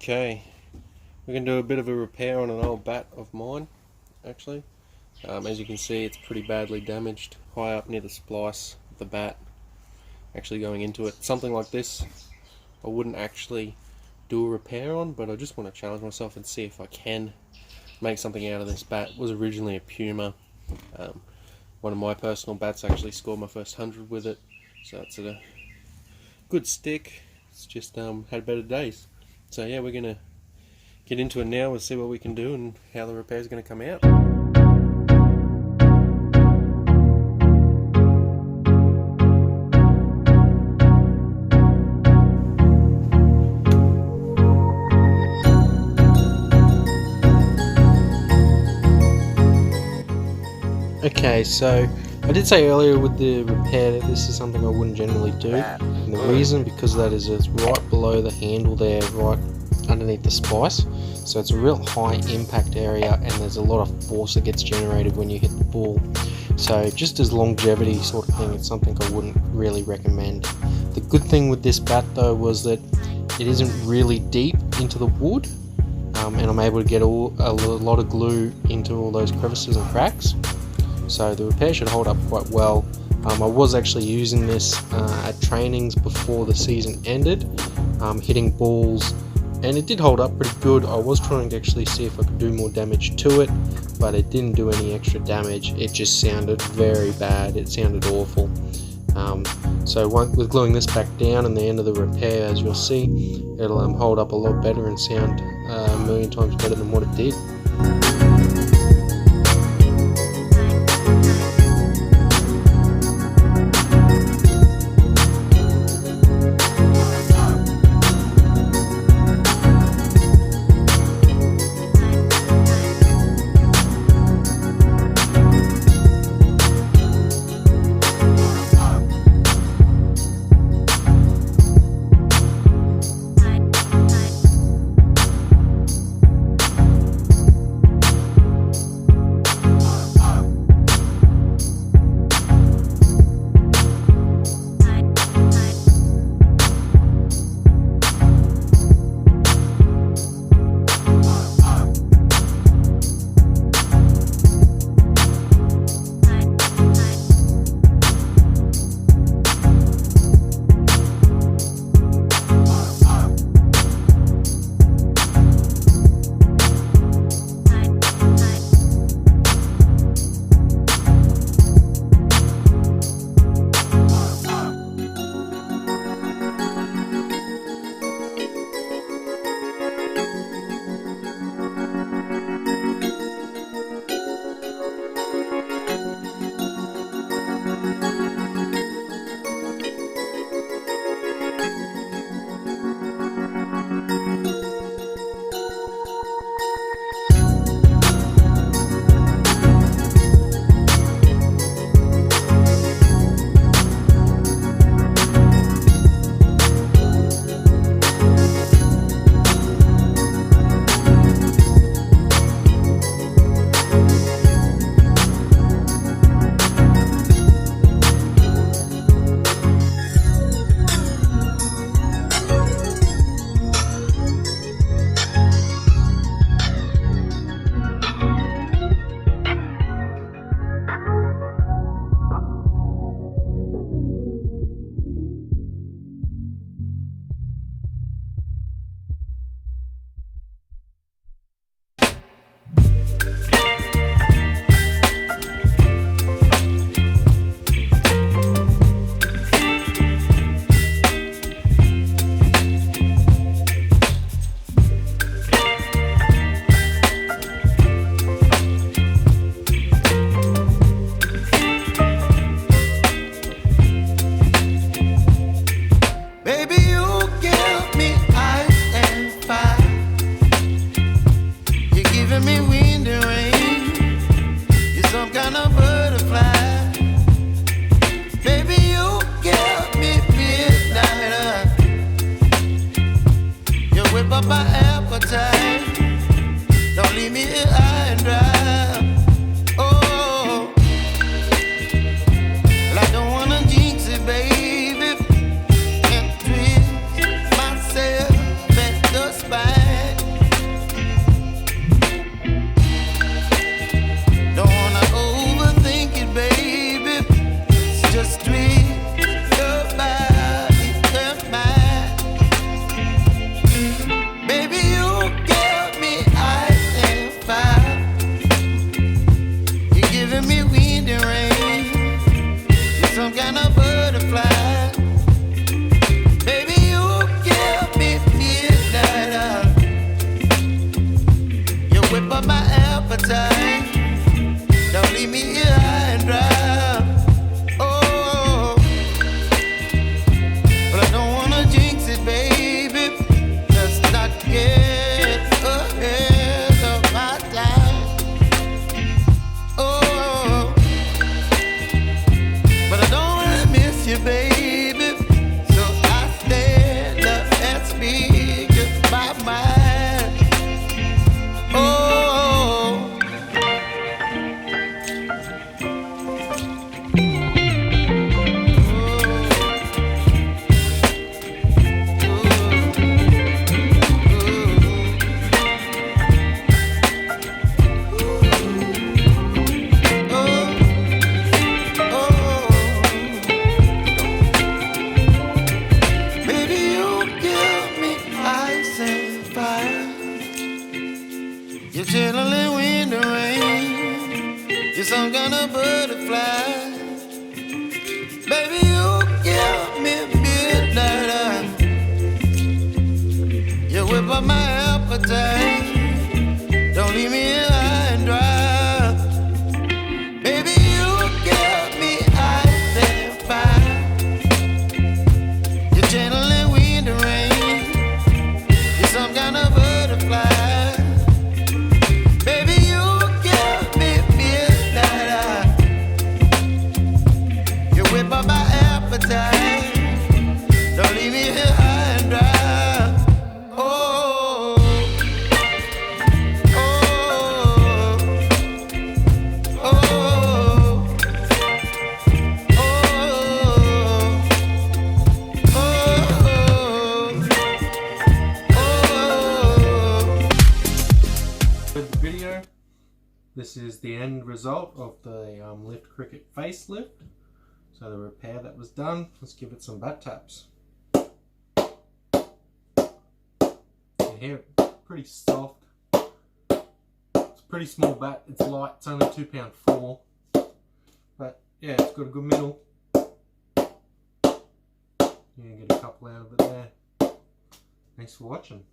Okay, we're going to do a bit of a repair on an old bat of mine, actually. As you can see, it's pretty badly damaged, high up near the splice of the bat, actually going into it. Something like this I wouldn't actually do a repair on, but I just want to challenge myself and see if I can make something out of this bat. It was originally a Puma. One of my personal bats, actually scored my first 100 with it, so it's a good stick. It's just had better days. So yeah, we're going to get into it now and see what we can do and how the repair is going to come out. Okay, so I did say earlier with the repair that this is something I wouldn't generally do, and the reason because of that is it's right below the handle there, right underneath the splice, so it's a real high impact area and there's a lot of force that gets generated when you hit the ball. So just as longevity sort of thing, it's something I wouldn't really recommend. The good thing with this bat though was that it isn't really deep into the wood, and I'm able to get a lot of glue into all those crevices and cracks. So the repair should hold up quite well. I was actually using this at trainings before the season ended, hitting balls, and it did hold up pretty good. I was trying to actually see if I could do more damage to it, but it didn't do any extra damage. It just sounded very bad. It sounded awful. So with gluing this back down and the end of the repair, as you'll see, it'll hold up a lot better and sound a million times better than what it did. Up my appetite, don't leave me here high and dry. Oh, well, I don't wanna jinx it, baby, and twist myself at the spine. You're channeling wind and rain. You're some kind of butterfly. Baby, you give me midnight. You whip up my appetite. Don't leave me here high and dry. Baby, you give me ice and fire. You're channeling wind and rain. You're some kind of butterfly. Baby, you give me midnight. You whip up my appetite. Don't leave me here high and dry. Oh, oh, oh, With the video, this is the end result of the Lift Cricket facelift. So the repair that was done, let's give it some bat taps. You hear it, pretty soft. It's a pretty small bat, it's light, it's only £2.4. But yeah, it's got a good middle. You can get a couple out of it there. Thanks for watching.